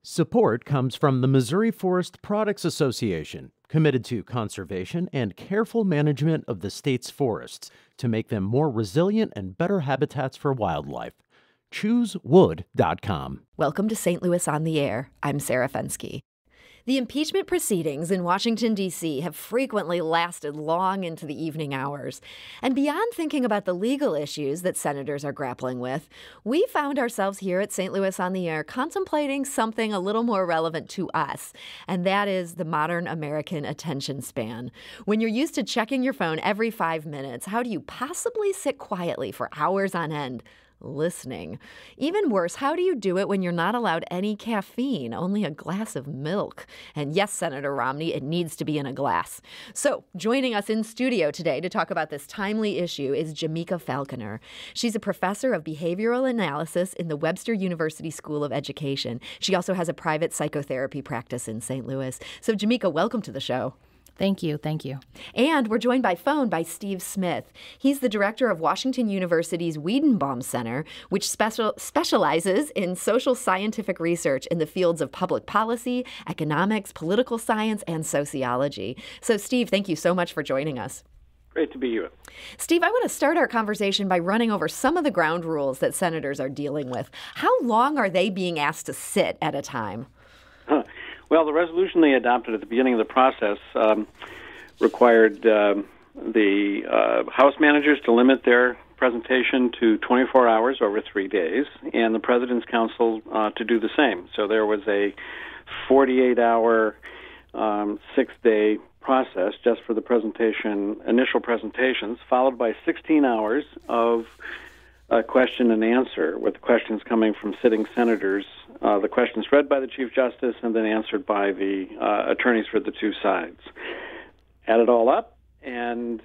Support comes from the Missouri Forest Products Association, committed to conservation and careful management of the state's forests to make them more resilient and better habitats for wildlife. ChooseWood.com. Welcome to St. Louis on the Air. I'm Sarah Fenske. The impeachment proceedings in Washington, D.C. have frequently lasted long into the evening hours. And beyond thinking about the legal issues that senators are grappling with, we found ourselves here at St. Louis on the Air contemplating something a little more relevant to us, and that is the modern American attention span. When you're used to checking your phone every 5 minutes, how do you possibly sit quietly for hours on end? Listening. Even worse, how do you do it when you're not allowed any caffeine, only a glass of milk? And yes, Senator Romney, it needs to be in a glass. So joining us in studio today to talk about this timely issue is Jameca Falconer. She's a professor of behavioral analysis in the Webster University School of Education. She also has a private psychotherapy practice in St. Louis. So Jameca, welcome to the show. Thank you. Thank you. And we're joined by phone by Steve Smith. He's the director of Washington University's Weidenbaum Center, which specializes in social scientific research in the fields of public policy, economics, political science, and sociology. So, Steve, thank you so much for joining us. Great to be here. Steve, I want to start our conversation by running over some of the ground rules that senators are dealing with. How long are they being asked to sit at a time? Well, the resolution they adopted at the beginning of the process required the House managers to limit their presentation to 24 hours over 3 days, and the President's Council to do the same. So there was a 48-hour, 6-day process just for the initial presentations, followed by 16 hours of question and answer, with questions coming from sitting senators, the questions read by the Chief Justice and then answered by the attorneys for the two sides. Add it all up, and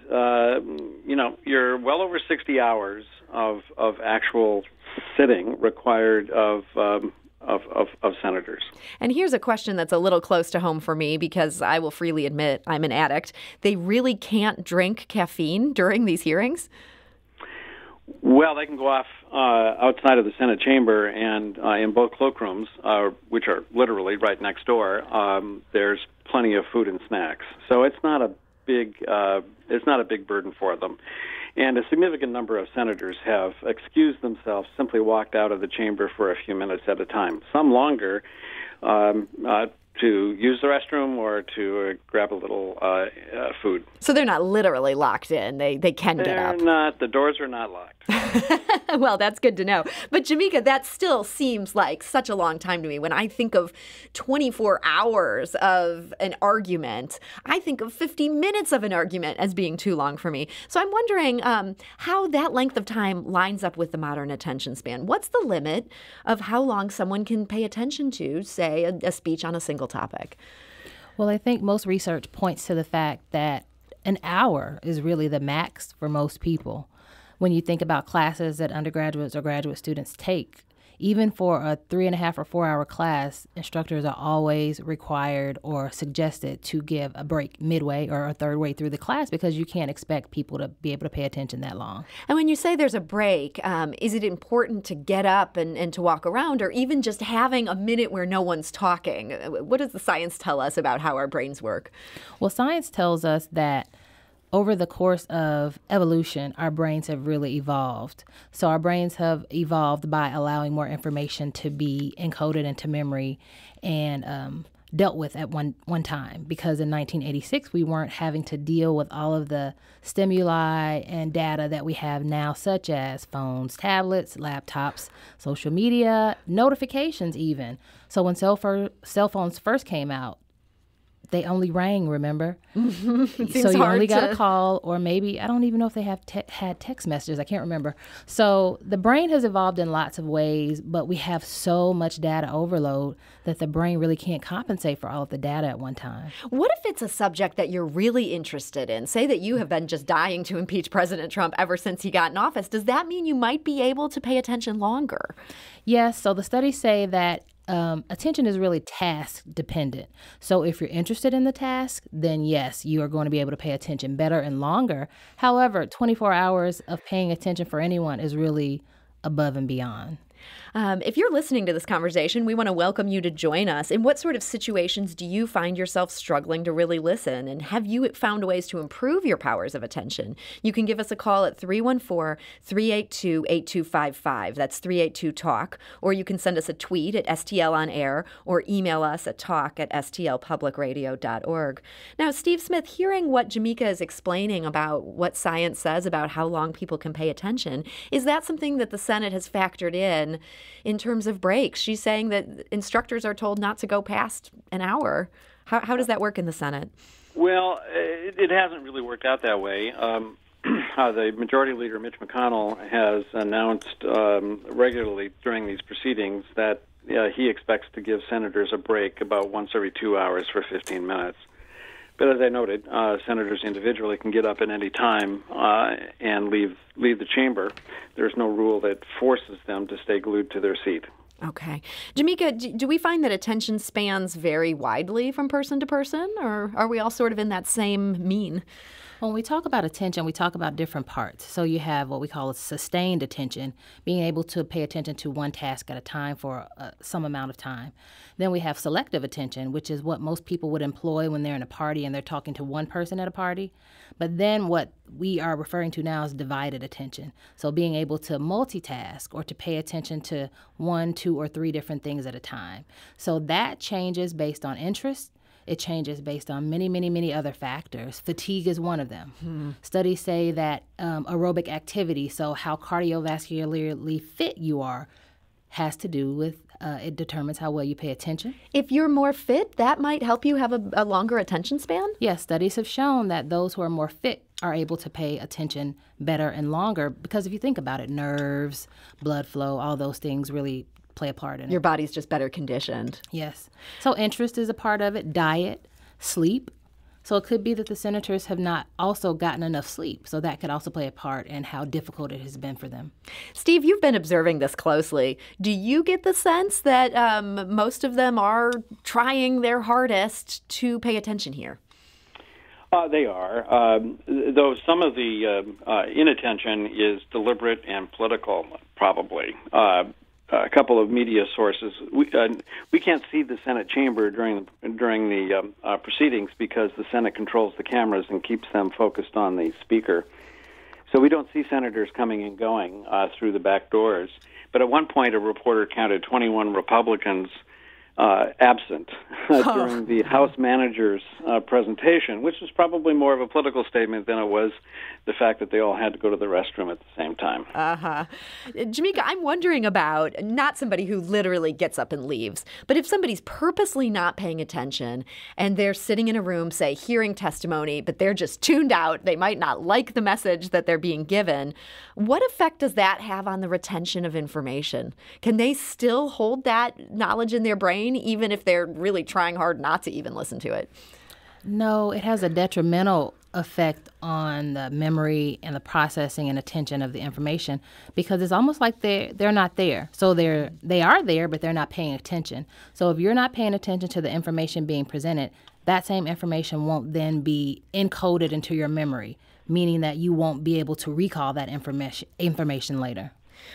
you're well over 60 hours of actual sitting required of senators. And here's a question that's a little close to home for me because I will freely admit I'm an addict. They really can't drink caffeine during these hearings? Well, they can go off outside of the Senate chamber, and in both cloakrooms, which are literally right next door, there's plenty of food and snacks. So it's not a big burden for them. And a significant number of senators have excused themselves, simply walked out of the chamber for a few minutes at a time. Some longer, to use the restroom or to grab a little food. So they're not literally locked in. They can get up. They're not. The doors are not locked. Well, that's good to know. But Jameca, that still seems like such a long time to me. When I think of 24 hours of an argument, I think of 50 minutes of an argument as being too long for me. So I'm wondering how that length of time lines up with the modern attention span. What's the limit of how long someone can pay attention to, say, a speech on a single topic? Well, I think most research points to the fact that an hour is really the max for most people. When you think about classes that undergraduates or graduate students take, even for a 3.5 or 4 hour class, instructors are always required or suggested to give a break midway or a third way through the class because you can't expect people to be able to pay attention that long. And when you say there's a break, is it important to get up and to walk around, or even just having a minute where no one's talking? What does the science tell us about how our brains work? Well, science tells us that over the course of evolution, our brains have really evolved. So our brains have evolved by allowing more information to be encoded into memory and dealt with at one time. Because in 1986, we weren't having to deal with all of the stimuli and data that we have now, such as phones, tablets, laptops, social media, notifications even. So when cell phones first came out, they only rang, remember? So you only got a call, or maybe, I don't even know if they have had text messages. I can't remember. So the brain has evolved in lots of ways, but we have so much data overload that the brain really can't compensate for all of the data at one time. What if it's a subject that you're really interested in? Say that you have been just dying to impeach President Trump ever since he got in office. Does that mean you might be able to pay attention longer? Yes. So the studies say that attention is really task dependent. So if you're interested in the task, then yes, you are going to be able to pay attention better and longer. However, 24 hours of paying attention for anyone is really above and beyond. If you're listening to this conversation, we want to welcome you to join us. In what sort of situations do you find yourself struggling to really listen? And have you found ways to improve your powers of attention? You can give us a call at 314-382-8255. That's 382-TALK. Or you can send us a tweet at STL on air or email us at talk@stlpublicradio.org. Now, Steve Smith, hearing what Jameca is explaining about what science says about how long people can pay attention, is that something that the Senate has factored in terms of breaks? She's saying that instructors are told not to go past an hour. How does that work in the Senate? Well, it hasn't really worked out that way. The Majority Leader, Mitch McConnell, has announced regularly during these proceedings that he expects to give senators a break about once every 2 hours for 15 minutes. But as I noted, senators individually can get up at any time and leave the chamber. There's no rule that forces them to stay glued to their seat. Okay. Jameca, do we find that attention spans vary widely from person to person, or are we all sort of in that same mean? When we talk about attention, we talk about different parts. So you have what we call sustained attention, being able to pay attention to one task at a time for some amount of time. Then we have selective attention, which is what most people would employ when they're in a party and they're talking to one person at a party. But then what we are referring to now is divided attention. So being able to multitask or to pay attention to 1, 2, or 3 different things at a time. So that changes based on interest. It changes based on many, many, many other factors. Fatigue is one of them. Studies say that aerobic activity, so how cardiovascularly fit you are, has to do with, it determines how well you pay attention. If you're more fit, that might help you have a longer attention span? Yes, studies have shown that those who are more fit are able to pay attention better and longer because if you think about it, nerves, blood flow, all those things really play a part in it. Your body's just better conditioned. Yes. So interest is a part of it, diet, sleep. So it could be that the senators have not also gotten enough sleep. So that could also play a part in how difficult it has been for them. Steve, you've been observing this closely. Do you get the sense that most of them are trying their hardest to pay attention here? They are, though some of the inattention is deliberate and political, probably. A couple of media sources. We can't see the Senate chamber during the proceedings because the Senate controls the cameras and keeps them focused on the speaker. So we don't see senators coming and going through the back doors. But at one point, a reporter counted 21 Republicans absent during the House manager's presentation, which was probably more of a political statement than it was the fact that they all had to go to the restroom at the same time. Jameca, I'm wondering about not somebody who literally gets up and leaves, but if somebody's purposely not paying attention and they're sitting in a room, say, hearing testimony, but they're just tuned out, they might not like the message that they're being given, what effect does that have on the retention of information? Can they still hold that knowledge in their brain even if they're really trying hard not to even listen to it? No, it has a detrimental effect on the memory and the processing and attention of the information because it's almost like they're not there. So they are there, but they're not paying attention. So if you're not paying attention to the information being presented, that same information won't then be encoded into your memory, meaning that you won't be able to recall that information later.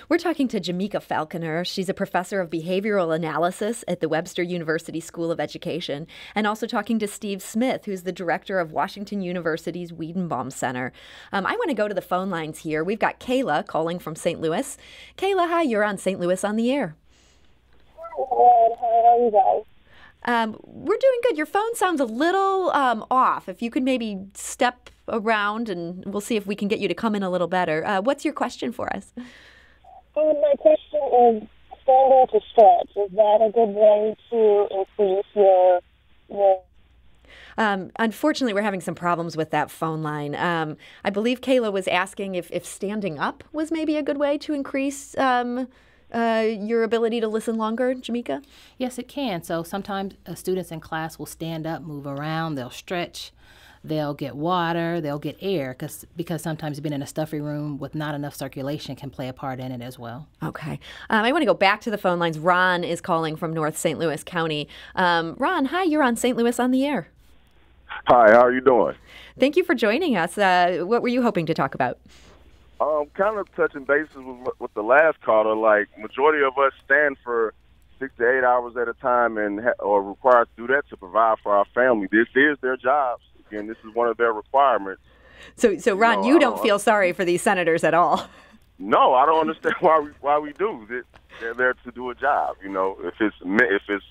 We're talking to Jameca Falconer. She's a professor of behavioral analysis at the Webster University School of Education, and also talking to Steve Smith, who's the director of Washington University's Weidenbaum Center. I want to go to the phone lines here. We've got Kayla calling from St. Louis. Kayla, hi, you're on St. Louis on the air. Hi, how are you guys? We're doing good. Your phone sounds a little off. If you could maybe step around and we'll see if we can get you to come in a little better. What's your question for us? My question is standing to stretch. Is that a good way to increase your Unfortunately, we're having some problems with that phone line. I believe Kayla was asking if standing up was maybe a good way to increase your ability to listen longer, Jameca? Yes, it can. So sometimes students in class will stand up, move around, they'll stretch. They'll get water, they'll get air, because sometimes being in a stuffy room with not enough circulation can play a part in it as well. Okay. I want to go back to the phone lines. Ron is calling from North St. Louis County. Ron, hi, you're on St. Louis on the air. Hi, how are you doing? Thank you for joining us. What were you hoping to talk about? Kind of touching bases with the last caller, like majority of us stand for 6 to 8 hours at a time or required to do that to provide for our family. This is their jobs. Again, this is one of their requirements. So Ron, you don't feel sorry for these senators at all? No, I don't understand why we do. They're there to do a job. If it's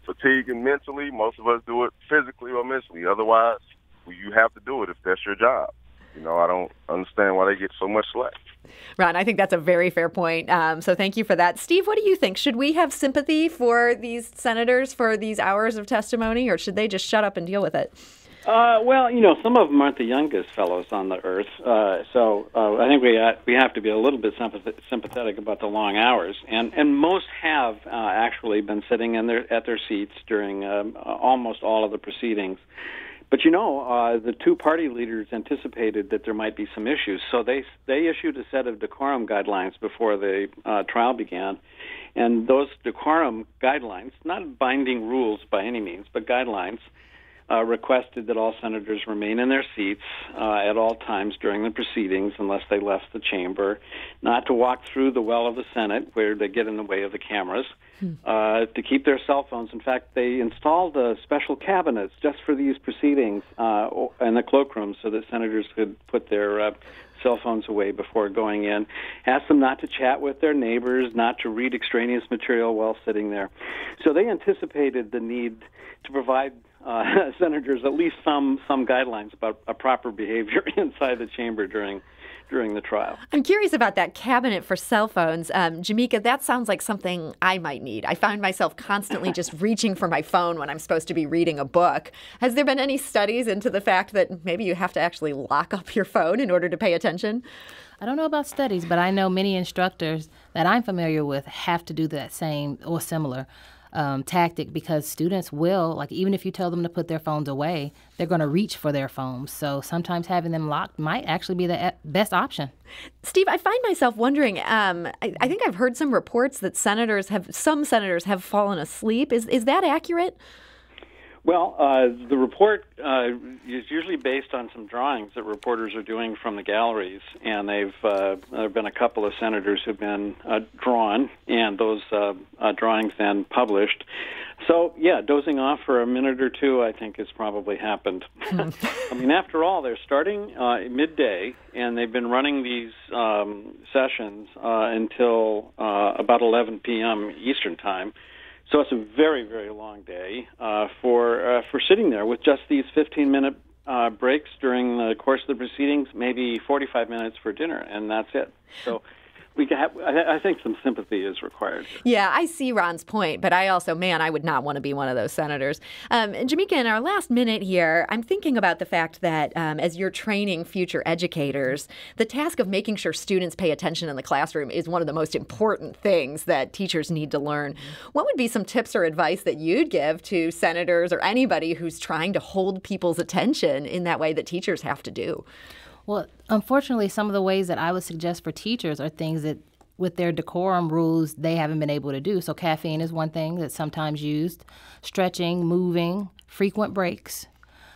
fatiguing mentally, most of us do it physically or mentally. Otherwise, you have to do it if that's your job. I don't understand why they get so much slack. Ron, I think that's a very fair point. So thank you for that. Steve, what do you think? Should we have sympathy for these senators for these hours of testimony, or should they just shut up and deal with it? Well, some of them aren't the youngest fellows on the earth, so I think we have to be a little bit sympathetic about the long hours, and most have actually been sitting at their seats during almost all of the proceedings. But the two party leaders anticipated that there might be some issues, so they issued a set of decorum guidelines before the trial began, and those decorum guidelines, not binding rules by any means, but guidelines, requested that all senators remain in their seats at all times during the proceedings unless they left the chamber, not to walk through the well of the Senate where they get in the way of the cameras, to keep their cell phones. In fact, they installed special cabinets just for these proceedings in the cloakroom so that senators could put their cell phones away before going in. Asked them not to chat with their neighbors, not to read extraneous material while sitting there. So they anticipated the need to provide senators at least some guidelines about a proper behavior inside the chamber during the trial. I'm curious about that cabinet for cell phones. Jameca, that sounds like something I might need. I find myself constantly just reaching for my phone when I'm supposed to be reading a book. Has there been any studies into the fact that maybe you have to actually lock up your phone in order to pay attention? I don't know about studies, but I know many instructors that I'm familiar with have to do that same or similar tactic, because students will, like, even if you tell them to put their phones away, they're going to reach for their phones. So sometimes having them locked might actually be the best option. Steve, I find myself wondering, I think I've heard some reports that some senators have fallen asleep. Is that accurate? Well, the report is usually based on some drawings that reporters are doing from the galleries, and there have been a couple of senators who've been drawn, and those drawings then published. So, yeah, dozing off for a minute or two, I think, has probably happened. I mean, after all, they're starting midday, and they've been running these sessions until about 11 p.m. Eastern Time. So it's a very, very long day for sitting there with just these 15-minute breaks during the course of the proceedings, maybe 45 minutes for dinner, and that's it. So I think some sympathy is required here. Yeah, I see Ron's point, but I would not want to be one of those senators. And Jameca, in our last minute here, I'm thinking about the fact that as you're training future educators, the task of making sure students pay attention in the classroom is one of the most important things that teachers need to learn. What would be some tips or advice that you'd give to senators or anybody who's trying to hold people's attention in that way that teachers have to do? Well, unfortunately, some of the ways that I would suggest for teachers are things that with their decorum rules they haven't been able to do. So caffeine is one thing that's sometimes used. Stretching, moving, frequent breaks.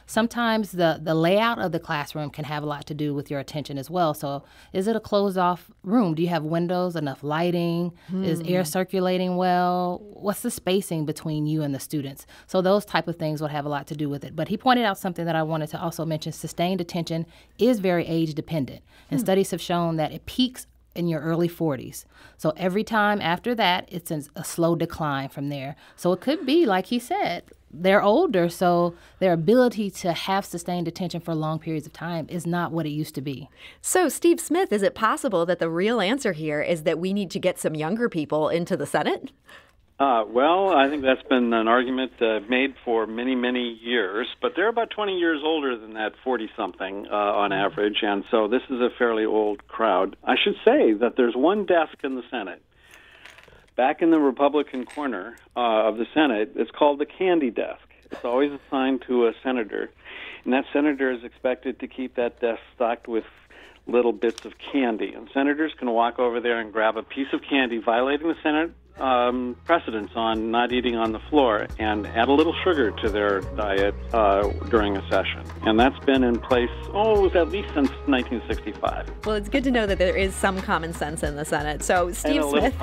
Sometimes the layout of the classroom can have a lot to do with your attention as well. So is it a closed-off room? Do you have windows, enough lighting? Is air circulating well? What's the spacing between you and the students? So those type of things would have a lot to do with it. But he pointed out something that I wanted to also mention. Sustained attention is very age-dependent. And studies have shown that it peaks in your early 40s. So every time after that, it's a slow decline from there. So it could be, like he said, they're older, so their ability to have sustained attention for long periods of time is not what it used to be. So, Steve Smith, is it possible that the real answer here is that we need to get some younger people into the Senate? Well, I think that's been an argument made for many, many years, but they're about 20 years older than that 40-something on average, and so this is a fairly old crowd. I should say that there's one desk in the Senate. Back in the Republican corner of the Senate, it's called the candy desk. It's always assigned to a senator, and that senator is expected to keep that desk stocked with little bits of candy. And senators can walk over there and grab a piece of candy, violating the Senate precedents on not eating on the floor, and add a little sugar to their diet during a session. And that's been in place, at least since 1965. Well, it's good to know that there is some common sense in the Senate. So Steve Smith,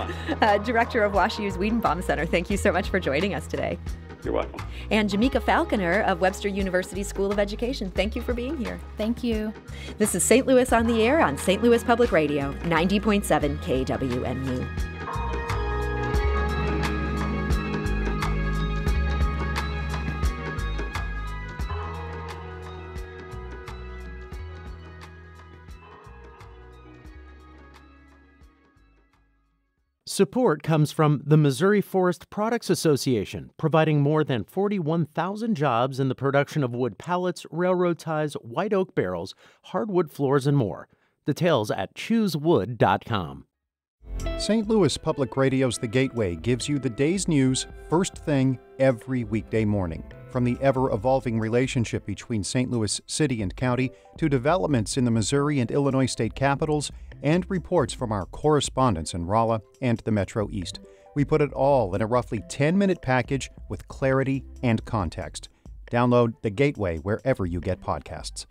director of WashU's Weidenbaum Center, thank you so much for joining us today. You're welcome. And Jameca Falconer of Webster University School of Education, thank you for being here. Thank you. This is St. Louis on the Air on St. Louis Public Radio, 90.7 KWMU. Support comes from the Missouri Forest Products Association, providing more than 41,000 jobs in the production of wood pallets, railroad ties, white oak barrels, hardwood floors, and more. Details at choosewood.com. St. Louis Public Radio's The Gateway gives you the day's news first thing every weekday morning. From the ever-evolving relationship between St. Louis City and County to developments in the Missouri and Illinois state capitals and reports from our correspondents in Rolla and the Metro East. We put it all in a roughly 10-minute package with clarity and context. Download The Gateway wherever you get podcasts.